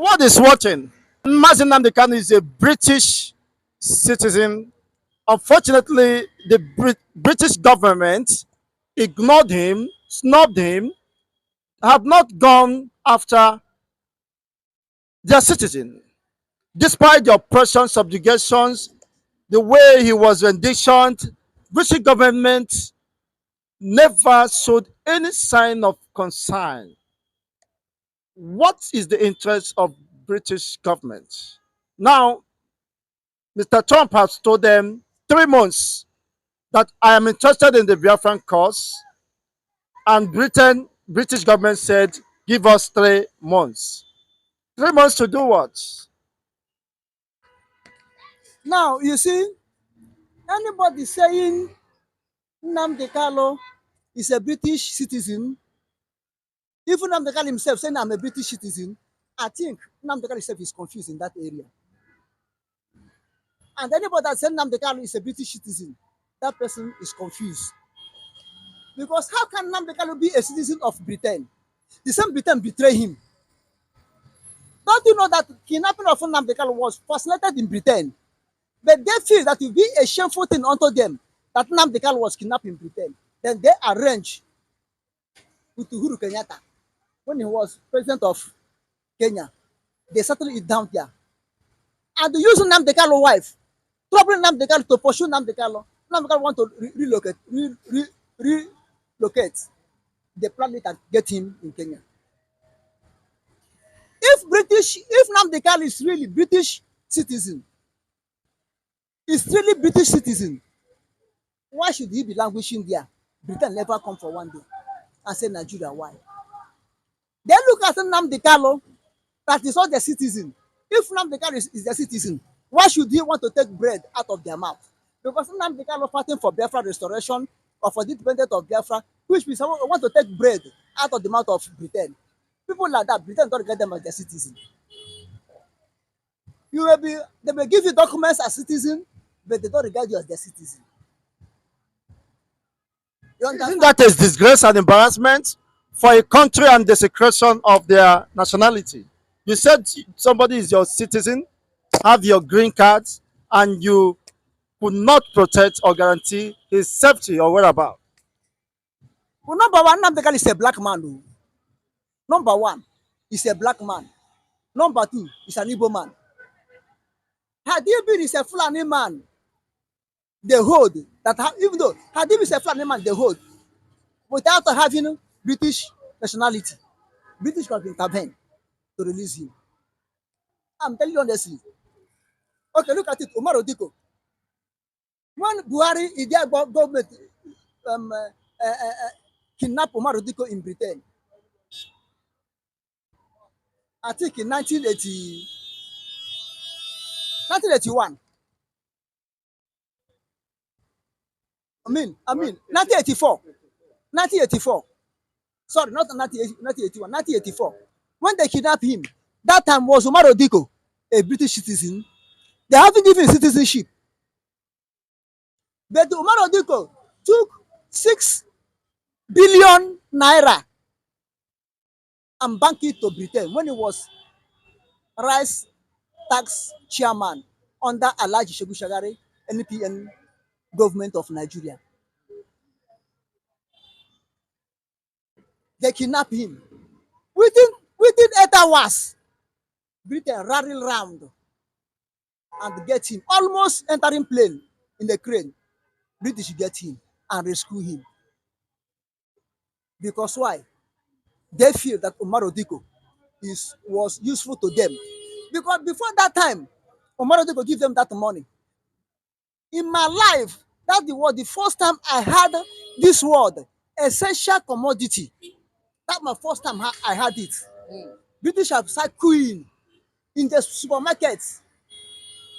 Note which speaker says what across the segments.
Speaker 1: world is watching. Nnamdi Kanu is a British citizen. Unfortunately, the British government ignored him, snubbed him, have not gone after their citizen. Despite the oppression, subjugations, the way he was renditioned, British government never showed any sign of concern. What is the interest of British government? Now, Mr. Trump has told them 3 months that I am interested in the Biafran cause, and British government said, give us 3 months. 3 months to do what?
Speaker 2: Now, you see, anybody saying Nnamdi Kanu is a British citizen, even Nnamdi Kanu himself saying I'm a British citizen, I think Nnamdi Kanu himself is confused in that area. And anybody that says Nnamdi Kanu is a British citizen, that person is confused. Because how can Nnamdi Kanu be a citizen of Britain? The same Britain betray him. Don't you know that kidnapping of Nnamdi Kanu was facilitated in Britain? But they feel that it will be a shameful thing unto them that Nnamdi Kanu was kidnapped in Britain. Then they arranged with Uhuru Kenyatta when he was president of Kenya. They settled it down there. And they use Nnamdi Kanu's wife, troubling Nnamdi Kanu to pursue Nnamdi Kanu. Nnamdi Kanu want to relocate. They plan it and get him in Kenya. If Nnamdi Kanu is really British citizen, why should he be languishing there? Britain never come for one day and say Nigeria, why? Then look at Nnamdi Kanu, that is not the citizen. If Nnamdi Kanu is the citizen, why should he want to take bread out of their mouth? Because Nnamdi Kanu fighting for Biafra restoration or for the independence of Biafra, which means someone want to take bread out of the mouth of Britain. People like that, Britain don't regard them as their citizen. They may give you documents as citizen, but they don't regard you as their citizen. You
Speaker 1: Isn't
Speaker 2: understand?
Speaker 1: that a disgrace and embarrassment for a country and desecration of their nationality? You said somebody is your citizen, have your green cards, and you could not protect or guarantee his safety or whereabouts.
Speaker 2: Well, number one, Nnamdi Kanu is a black man. Oh. Number one, he's a black man. Number two, he's an Igbo man. Had he been a Fulani man, they hold that even though had he been a Fulani man, they hold without having British nationality, British can intervene to release him. I'm telling you honestly. Okay, look at it. Umar Odiko. When Buhari, India government kidnapped Umar Odiko in Britain, I think in 1981. I mean 1984. 1984. Sorry, not 1981, 1984. When they kidnapped him, that time was Umar Odiko a British citizen. They haven't given citizenship. But Umar Odiko took 6 billion naira and banked it to Britain when he was rice tax chairman under Alhaji Shehu Shagari NPN government of Nigeria. They kidnapped him. Within 8 hours, Britain rallied round and get him, almost entering plane in the crane. British get him and rescue him. Because why? They feel that Umar Odiko was useful to them. Because before that time, Umar Odiko give them that money. In my life, that was the first time I had this word, essential commodity. That's my first time I had it. British have started queuing in the supermarkets,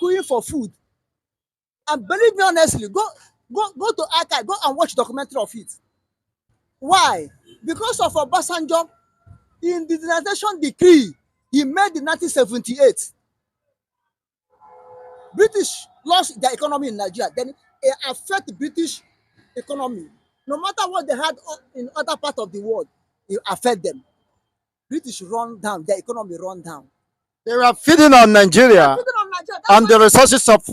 Speaker 2: queuing for food. And believe me honestly, go to archive, go and watch documentary of it. Why? Because of Obasanjo, in the denunciation decree he made in 1978, British lost their economy in Nigeria. Then it affected British economy. No matter what they had in other parts of the world, it affect them. British run down, their economy run down.
Speaker 1: They were feeding on
Speaker 2: They are
Speaker 1: Nigeria
Speaker 2: feeding on Nigeria. That's
Speaker 1: and
Speaker 2: why
Speaker 1: the resources of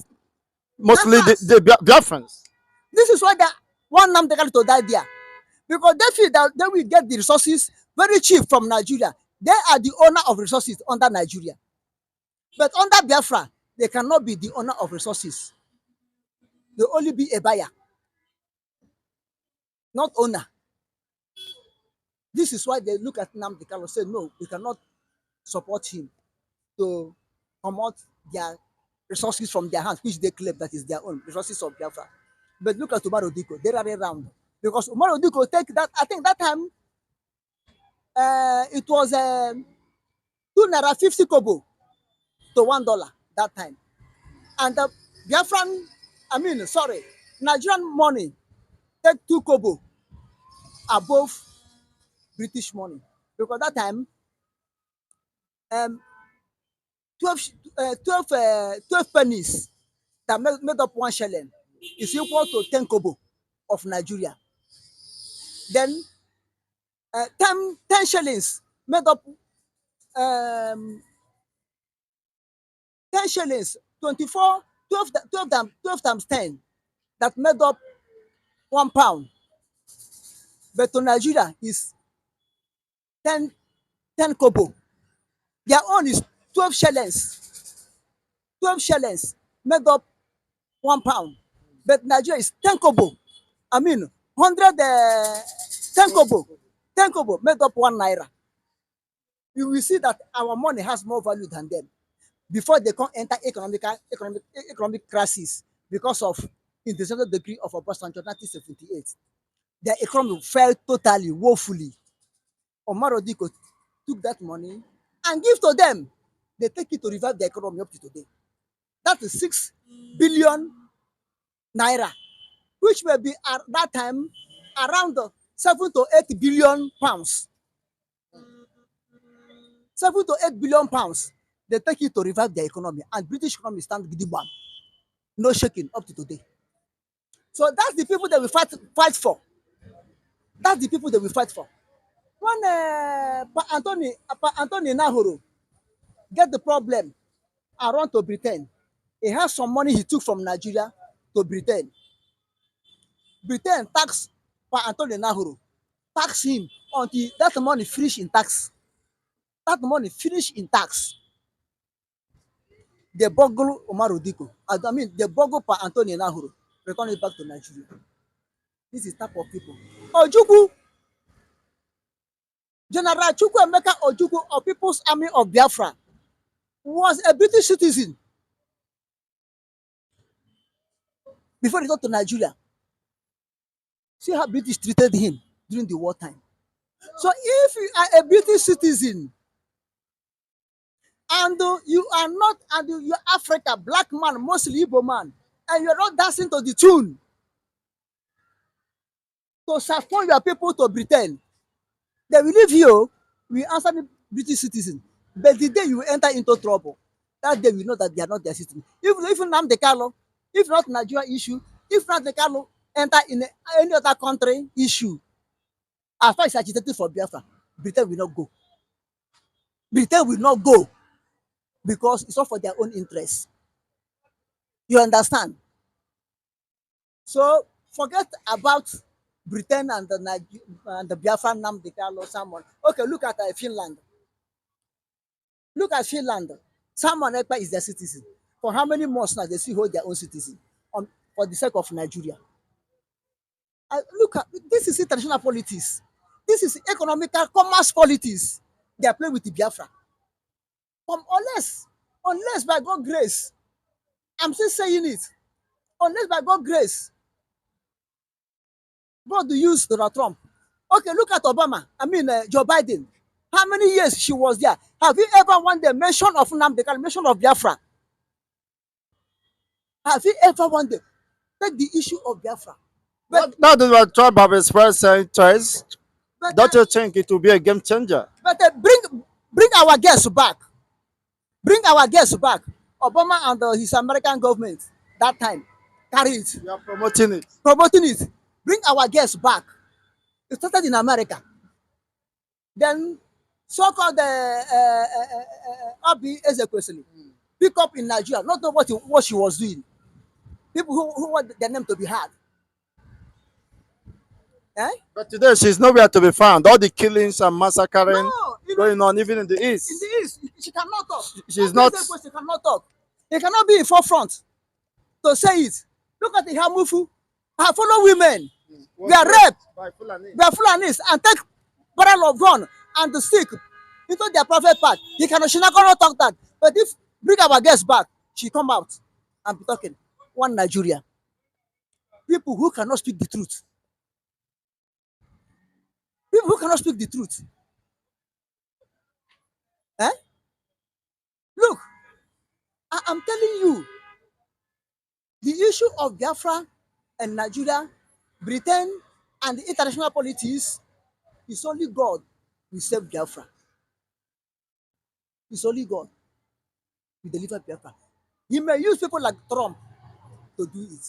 Speaker 1: mostly
Speaker 2: that's
Speaker 1: the Biafrans.
Speaker 2: this is why they want Nnamdi Kanu to die there. Because they feel that they will get the resources very cheap from Nigeria. They are the owner of resources under Nigeria. But under Biafra, they cannot be the owner of resources. They only be a buyer, not owner. This is why they look at Nnamdi Kanu and say, no, we cannot support him to promote their resources from their hands, which they claim that is their own resources of Biafra. But look at Umar Odiko, they rally around. Because Umar Odiko take that, I think that time it was 2 naira 50 kobo to $1 that time. And the Biafran, Nigerian money take 2 kobo above British money. Because that time, um, 12, 12 pennies that made up 1 shilling is equal to 10 kobo of Nigeria. Then 10 shillings made up um, 10 shillings, 24, 12 times 10 that made up £1. But to Nigeria is 10, 10 kobo. Their own is 12 shillings. 12 shillings made up £1. But Nigeria is 10 kobo. 100, 10 kobo. 10 kobo made up 1 naira. You will see that our money has more value than them. Before they come enter economic crisis because of industrial degree of Obasanjo 1978. Their economy fell totally, woefully. Omar Odiko took that money and give to them. They take it to revive the economy up to today. That is 6 billion naira, which may be at that time around 7 to 8 billion pounds. 7 to 8 billion pounds. They take it to revive the economy, and British economy stand gidigba, no shaking up to today. So that's the people that we fight for. That's the people that we fight for. When Pa Anthony Nahoro get the problem and run to Britain, he has some money he took from Nigeria to Britain. Britain tax Pa Anthony Nahoro, tax him until that money finish in tax. That money finish in tax. They boggle Omar Odiko. They boggle Pa Anthony Nahoro, return it back to Nigeria. This is type of people. Ojukwu, General Chukwuemeka Ojukwu of People's Army of Biafra was a British citizen before he got to Nigeria. See how British treated him during the wartime. So if you are a British citizen and you are not, and you are Africa, black man, mostly Igbo man, and you are not dancing to the tune to support your people to Britain, they will leave you, we answer the British citizen. But the day you enter into trouble, that day we know that they are not their citizen. If Nnamdi Kanu, if not Nigeria issue, if Nnamdi Kanu enter in any other country issue, as far as agitated for Biafra, Britain will not go. Britain will not go because it's not for their own interest. You understand? So forget about Britain and the Biafran Nnamdi Kanu someone. Okay, look at Finland. Look at Finland. Simon Ekpa is their citizen. For how many months now they still hold their own citizen for the sake of Nigeria? Look at this is international politics. This is economical commerce politics. They are playing with the Biafra. Unless by God's grace, I'm still saying it. Unless by God's grace, God will use Donald Trump. Okay, look at Obama. Joe Biden. How many years she was there? Have you ever won the mention of Nnamdi Kanu, mention of Biafra? Have you ever won the take the issue of Biafra?
Speaker 1: Now that what Trump have expressed interest,
Speaker 2: But,
Speaker 1: don't you think it will be a game changer?
Speaker 2: bring our guests back. Bring our guests back. Obama and his American government that time carry it,
Speaker 1: We are promoting it.
Speaker 2: promoting it. Bring our guests back. It started in America. Then so-called Abi Ezekwesili pick up in Nigeria, not know what she was doing. People who want their name to be heard. Eh?
Speaker 1: But today she's nowhere to be found. All the killings and massacring
Speaker 2: No,
Speaker 1: going on even in the
Speaker 2: in
Speaker 1: east.
Speaker 2: the East, she cannot talk.
Speaker 1: She's
Speaker 2: Abi
Speaker 1: not.
Speaker 2: Ezekwesili cannot talk. He cannot be in forefront to say it. Look at the Hamufu, her fellow women. They are raped.
Speaker 1: By Fulani.
Speaker 2: They are Fulanis and take barrel of gun and the stick into their private part. She cannot talk that. But if bring our guest back, she come out and be talking. One Nigeria. People who cannot speak the truth. People who cannot speak the truth. Eh? Look, I am telling you, the issue of Biafra and Nigeria, Britain, and the international politics is only God will save Biafra. It's only God will deliver Biafra. He may use people like Trump to do it.